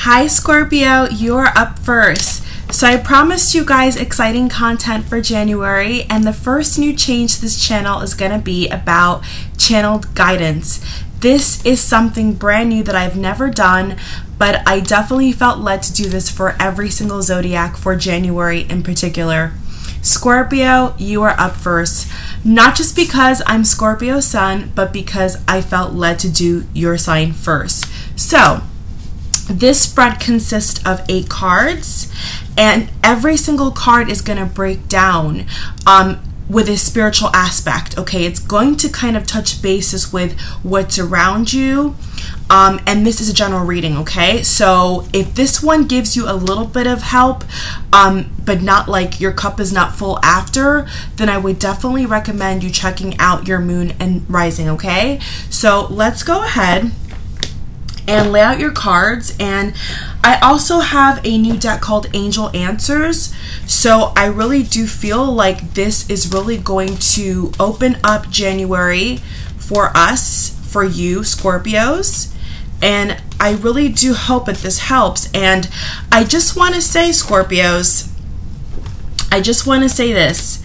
Hi Scorpio, you're up first. So I promised you guys exciting content for January, and the first new change to this channel is going to be about channeled guidance. This is something brand new that I've never done, but I definitely felt led to do this for every single zodiac for January in particular. Scorpio, you are up first. Not just because I'm Scorpio sun, but because I felt led to do your sign first. So this spread consists of 8 cards, and every single card is going to break down with a spiritual aspect. Okay, it's going to kind of touch bases with what's around you, and this is a general reading. Okay, so if this one gives you a little bit of help, but not like your cup is not full after, then I would definitely recommend you checking out your moon and rising. Okay, so let's go ahead and lay out your cards. And I also have a new deck called Angel Answers, so I really do feel like this is really going to open up January for us, for you Scorpios, and I really do hope that this helps. And I just want to say, Scorpios, I just want to say this.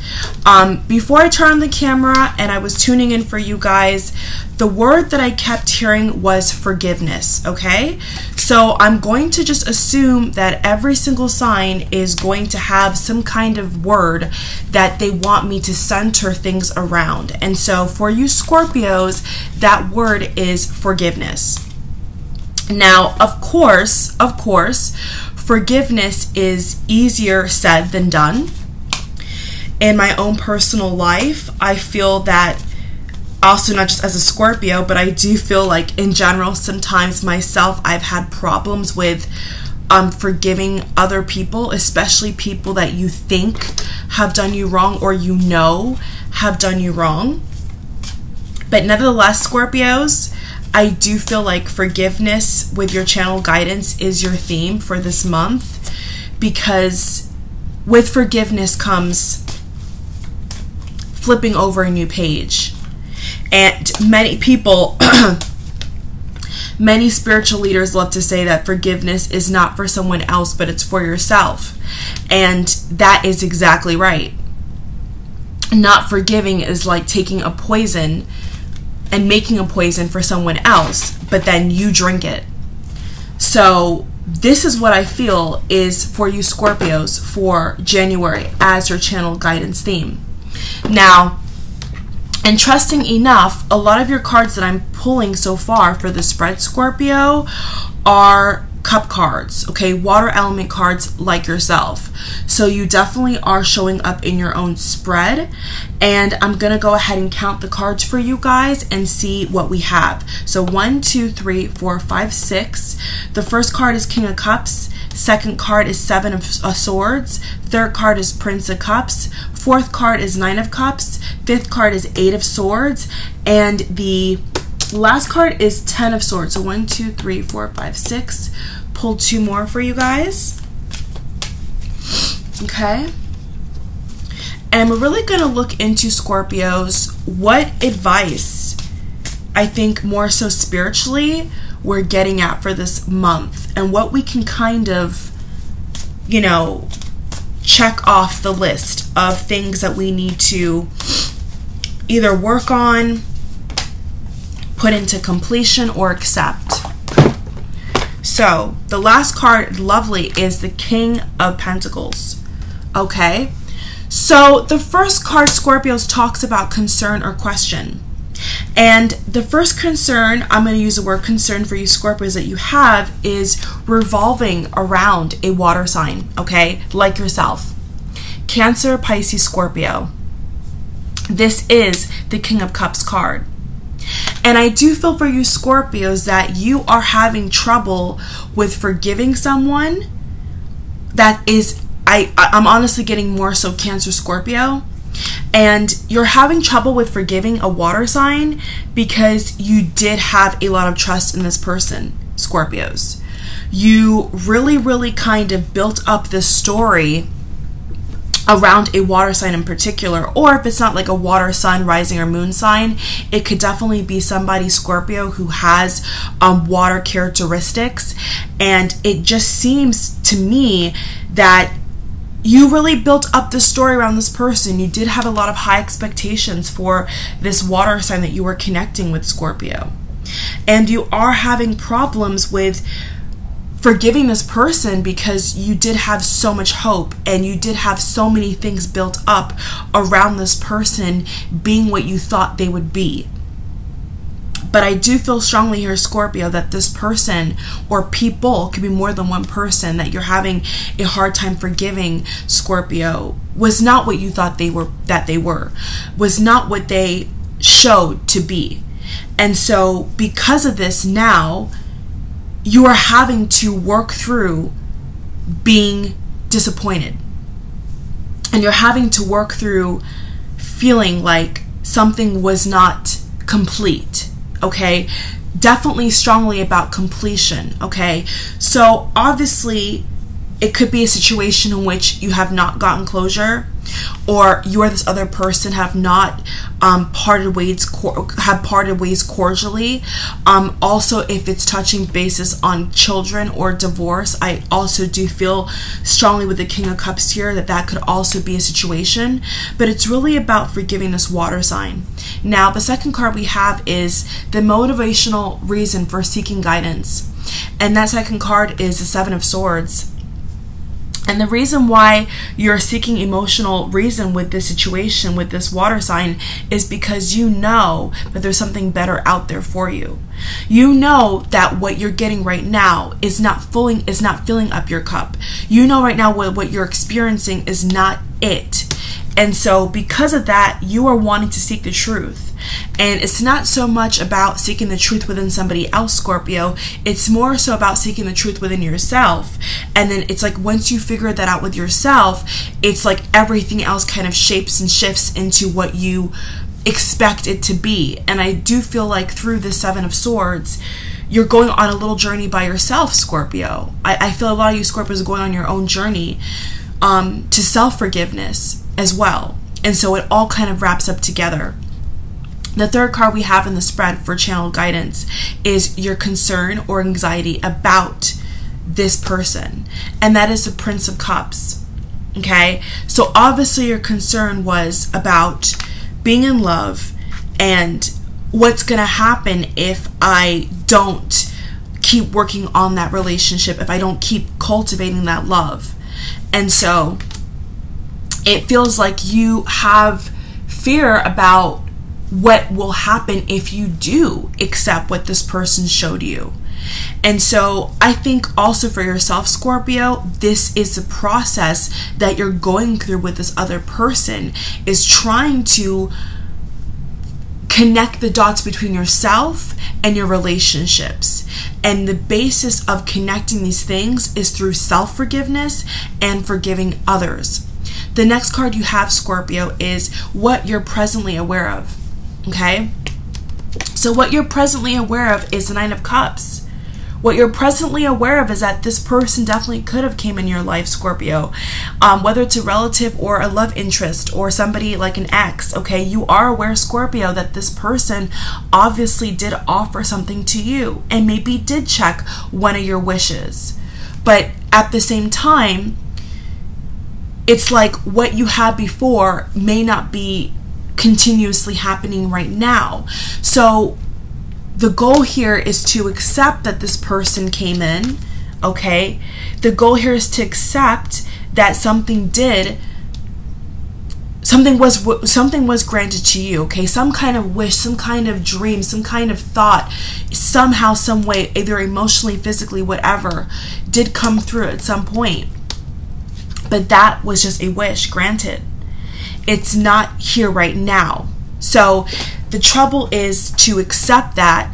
Before I turned on the camera and I was tuning in for you guys, the word that I kept hearing was forgiveness, okay? So I'm going to just assume that every single sign is going to have some kind of word that they want me to center things around. And so for you Scorpios, that word is forgiveness. Now, of course, forgiveness is easier said than done. In my own personal life, I feel that also, not just as a Scorpio, but I do feel like in general, sometimes myself, I've had problems with forgiving other people, especially people that you think have done you wrong or you know have done you wrong. But nevertheless, Scorpios, I do feel like forgiveness with your channel guidance is your theme for this month, because with forgiveness comes flipping over a new page. And many people, many spiritual leaders love to say that forgiveness is not for someone else, but it's for yourself. And that is exactly right. Not forgiving is like taking a poison and making a poison for someone else, but then you drink it. So this is what I feel is for you Scorpios for January as your channel guidance theme. Now, interesting enough, a lot of your cards that I'm pulling so far for the spread, Scorpio, are cup cards, okay? Water element cards like yourself. So you definitely are showing up in your own spread. And I'm going to go ahead and count the cards for you guys and see what we have. So 1, 2, 3, 4, 5, 6. The first card is King of Cups. Second card is 7 of Swords. Third card is Prince of Cups. Fourth card is 9 of Cups. Fifth card is 8 of Swords. And the last card is 10 of Swords. So 1, 2, 3, 4, 5, 6. Pull 2 more for you guys. Okay. And we're really going to look into, Scorpios, what advice, I think more so spiritually, we're getting at for this month, and what we can kind of, you know, check off the list of things that we need to either work on, put into completion, or accept. So the last card, lovely, is the King of Pentacles. Okay, so the first card, Scorpios, talks about concern or question. And the first concern, I'm going to use the word concern for you Scorpios, that you have is revolving around a water sign, okay, like yourself. Cancer, Pisces, Scorpio. This is the King of Cups card. And I do feel for you Scorpios that you are having trouble with forgiving someone. That is, I'm honestly getting more so Cancer, Scorpio. And you're having trouble with forgiving a water sign because you did have a lot of trust in this person, Scorpios. You really kind of built up this story around a water sign in particular, or if it's not like a water, sun, rising, or moon sign, it could definitely be somebody, Scorpio, who has water characteristics. And it just seems to me that you really built up the story around this person. You did have a lot of high expectations for this water sign that you were connecting with, Scorpio. And you are having problems with forgiving this person because you did have so much hope and you did have so many things built up around this person being what you thought they would be. But I do feel strongly here, Scorpio, that this person or people, could be more than one person, that you're having a hard time forgiving, Scorpio, was not what you thought they were, was not what they showed to be. And so because of this, now you are having to work through being disappointed. And you're having to work through feeling like something was not complete. Okay? Definitely strongly about completion. Okay? So obviously it could be a situation in which you have not gotten closure, or you or this other person have not parted ways cordially. Also, if it's touching bases on children or divorce, I also do feel strongly with the King of Cups here that could also be a situation. But it's really about forgiving this water sign. Now, the second card we have is the motivational reason for seeking guidance. And that second card is the Seven of Swords. And the reason why you're seeking emotional reason with this situation, with this water sign, is because you know that there's something better out there for you. You know that what you're getting right now is not filling up your cup. You know right now what you're experiencing is not it. And so because of that, you are wanting to seek the truth. And it's not so much about seeking the truth within somebody else, Scorpio. It's more so about seeking the truth within yourself. And then it's like once you figure that out with yourself, it's like everything else kind of shapes and shifts into what you expect it to be. And I do feel like through the Seven of Swords, you're going on a little journey by yourself, Scorpio. I feel a lot of you Scorpios are going on your own journey to self-forgiveness as well. And so it all kind of wraps up together. The third card we have in the spread for channel guidance is your concern or anxiety about this person. And that is the Prince of Cups. Okay? So obviously your concern was about being in love and what's going to happen if I don't keep working on that relationship, if I don't keep cultivating that love. And so it feels like you have fear about what will happen if you do accept what this person showed you. And so I think also for yourself, Scorpio, this is the process that you're going through with this other person, is trying to connect the dots between yourself and your relationships. And the basis of connecting these things is through self-forgiveness and forgiving others. The next card you have, Scorpio, is what you're presently aware of. Okay? So what you're presently aware of is the Nine of Cups. What you're presently aware of is that this person definitely could have came in your life, Scorpio. Whether it's a relative or a love interest or somebody like an ex, okay? You are aware, Scorpio, that this person obviously did offer something to you and maybe did check one of your wishes. But at the same time, it's like what you had before may not be continuously happening right now. So the goal here is to accept that this person came in, okay? The goal here is to accept that something was granted to you, okay? Some kind of wish, some kind of dream, some kind of thought, somehow, some way, either emotionally, physically, whatever, did come through at some point. But that was just a wish granted. It's not here right now. So the trouble is to accept that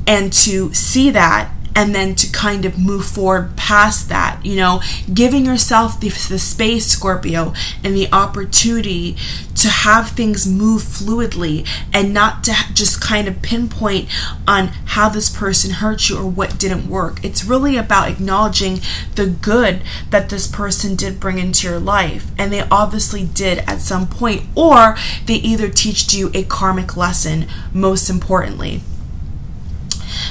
and to see that and then to kind of move forward past that, you know, giving yourself the space, Scorpio, and the opportunity to have things move fluidly and not to just kind of pinpoint on how this person hurt you or what didn't work. It's really about acknowledging the good that this person did bring into your life, and they obviously did at some point, or they either teached you a karmic lesson, most importantly.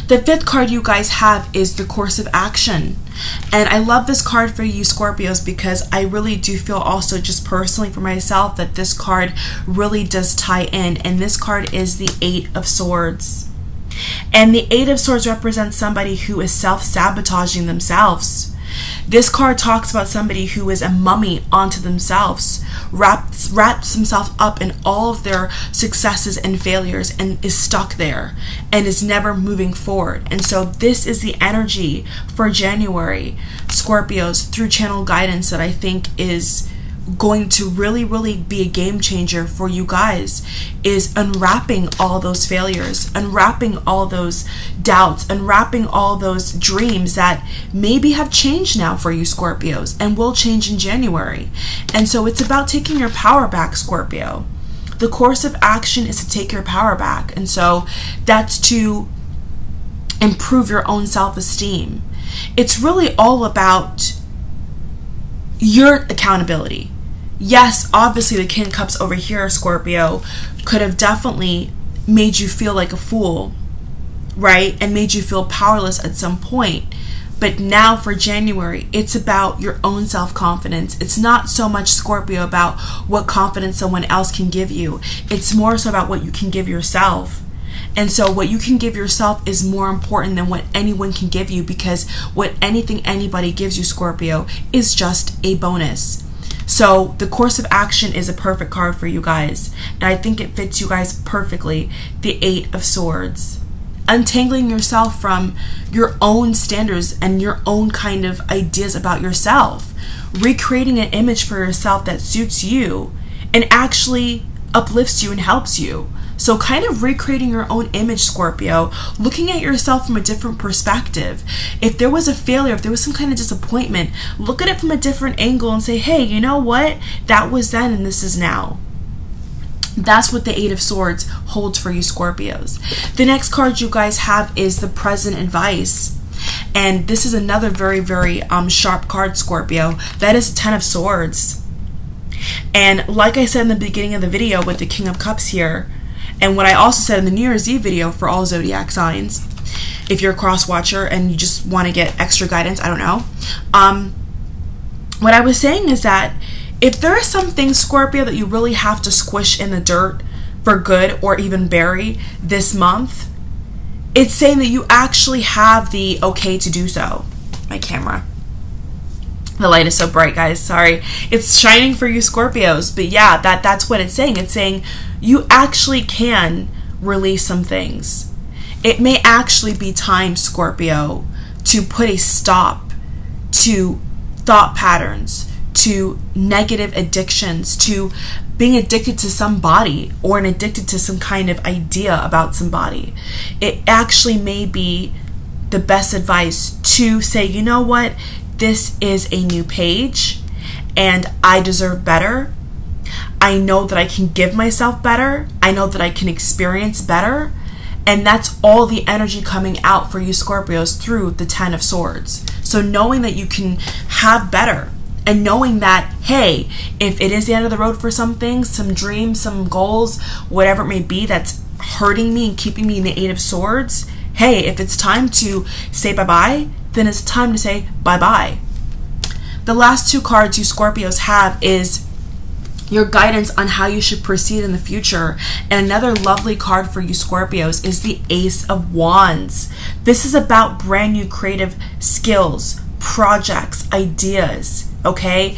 The fifth card you guys have is the course of action. And I love this card for you Scorpios because I really do feel also just personally for myself that this card really does tie in. And this card is the 8 of Swords. And the 8 of Swords represents somebody who is self-sabotaging themselves. This card talks about somebody who is a mummy onto themselves, wraps themselves up in all of their successes and failures and is stuck there and is never moving forward. And so this is the energy for January, Scorpios, through channel guidance that I think is going to really be a game changer for you guys, is unwrapping all those failures, unwrapping all those doubts, unwrapping all those dreams that maybe have changed now for you Scorpios and will change in January. And so it's about taking your power back, Scorpio. The course of action is to take your power back, and so that's to improve your own self-esteem. It's really all about your accountability. Yes, obviously the King of Cups over here, Scorpio, could have definitely made you feel like a fool, right? And made you feel powerless at some point. But now for January, it's about your own self-confidence. It's not so much, Scorpio, about what confidence someone else can give you. It's more so about what you can give yourself. And so what you can give yourself is more important than what anyone can give you, because what anything anybody gives you, Scorpio, is just a bonus. So the course of action is a perfect card for you guys. And I think it fits you guys perfectly. The 8 of Swords. Untangling yourself from your own standards and your own kind of ideas about yourself. Recreating an image for yourself that suits you and actually uplifts you and helps you. So kind of recreating your own image, Scorpio, looking at yourself from a different perspective. If there was a failure, if there was some kind of disappointment, look at it from a different angle and say, hey, you know what? That was then and this is now. That's what the 8 of Swords holds for you Scorpios. The next card you guys have is the Present Advice. And this is another very sharp card, Scorpio. That is 10 of Swords. And like I said in the beginning of the video with the King of Cups here, and what I also said in the New Year's Eve video for all zodiac signs, if you're a cross watcher and you just want to get extra guidance, I don't know. What I was saying is that if there are some things, Scorpio, that you really have to squish in the dirt for good or even bury this month, it's saying that you actually have the okay to do so. My camera. The light is so bright, guys. Sorry. It's shining for you Scorpios. But yeah, that's what it's saying. It's saying you actually can release some things. It may actually be time, Scorpio, to put a stop to thought patterns, to negative addictions, to being addicted to somebody or addicted to some kind of idea about somebody. It actually may be the best advice to say, you know what? This is a new page and I deserve better. I know that I can give myself better. I know that I can experience better. And that's all the energy coming out for you Scorpios through the 10 of Swords. So knowing that you can have better and knowing that, hey, if it is the end of the road for some things, some dreams, some goals, whatever it may be that's hurting me and keeping me in the 8 of Swords, hey, if it's time to say bye-bye, then it's time to say bye-bye. The last 2 cards you Scorpios have is your guidance on how you should proceed in the future. And another lovely card for you Scorpios is the Ace of Wands. This is about brand new creative skills, projects, ideas, okay?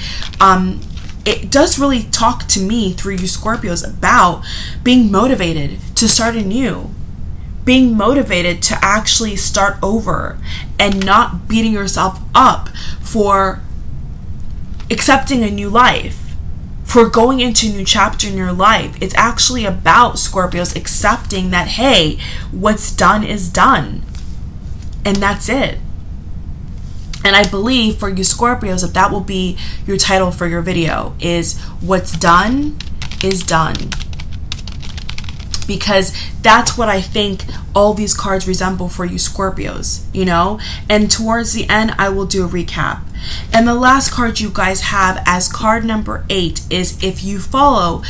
It does really talk to me through you Scorpios about being motivated to start anew, being motivated to actually start over and not beating yourself up for accepting a new life, for going into a new chapter in your life. It's actually about, Scorpios, accepting that, hey, what's done is done. And that's it. And I believe for you Scorpios that will be your title for your video, is what's done is done. Because that's what I think all these cards resemble for you Scorpios, you know? And towards the end, I will do a recap. And the last card you guys have as card number 8 is, if you follow,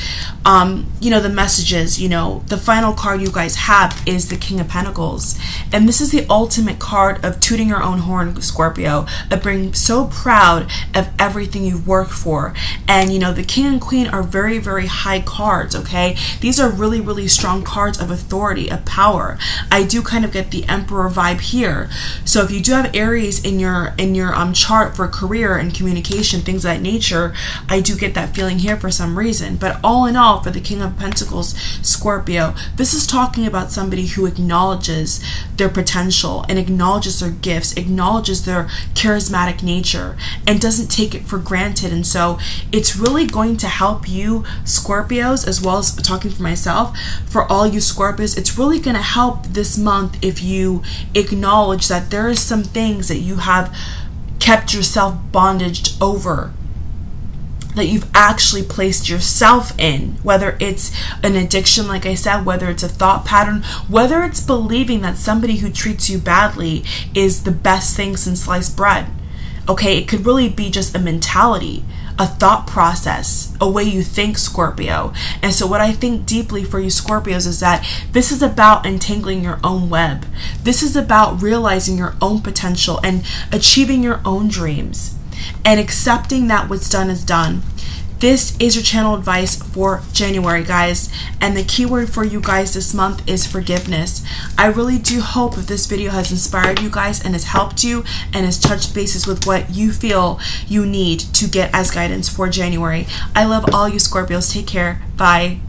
you know, the messages, you know, the final card you guys have is the King of Pentacles. And this is the ultimate card of tooting your own horn, Scorpio, of being so proud of everything you've worked for. And, you know, the King and Queen are very, very high cards, okay? These are really, really strong cards of authority, of power. I do kind of get the Emperor vibe here. So if you do have Aries in your chart for career and communication, things of that nature, I do get that feeling here for some reason. But all in all, for the King of Pentacles, Scorpio, this is talking about somebody who acknowledges their potential and acknowledges their gifts, acknowledges their charismatic nature, and doesn't take it for granted. And so it's really going to help you Scorpios, as well as talking for myself, for all you Scorpios, it's really going to help this month if you acknowledge that there are some things that you have kept yourself bondaged over, that you've actually placed yourself in, whether it's an addiction, like I said, whether it's a thought pattern, whether it's believing that somebody who treats you badly is the best thing since sliced bread. Okay, it could really be just a mentality, a thought process, a way you think, Scorpio. And so what I think deeply for you Scorpios is that this is about untangling your own web. This is about realizing your own potential and achieving your own dreams and accepting that what's done is done. This is your channel advice for January, guys, and the keyword for you guys this month is forgiveness. I really do hope that this video has inspired you guys and has helped you and has touched bases with what you feel you need to get as guidance for January. I love all you Scorpios. Take care. Bye.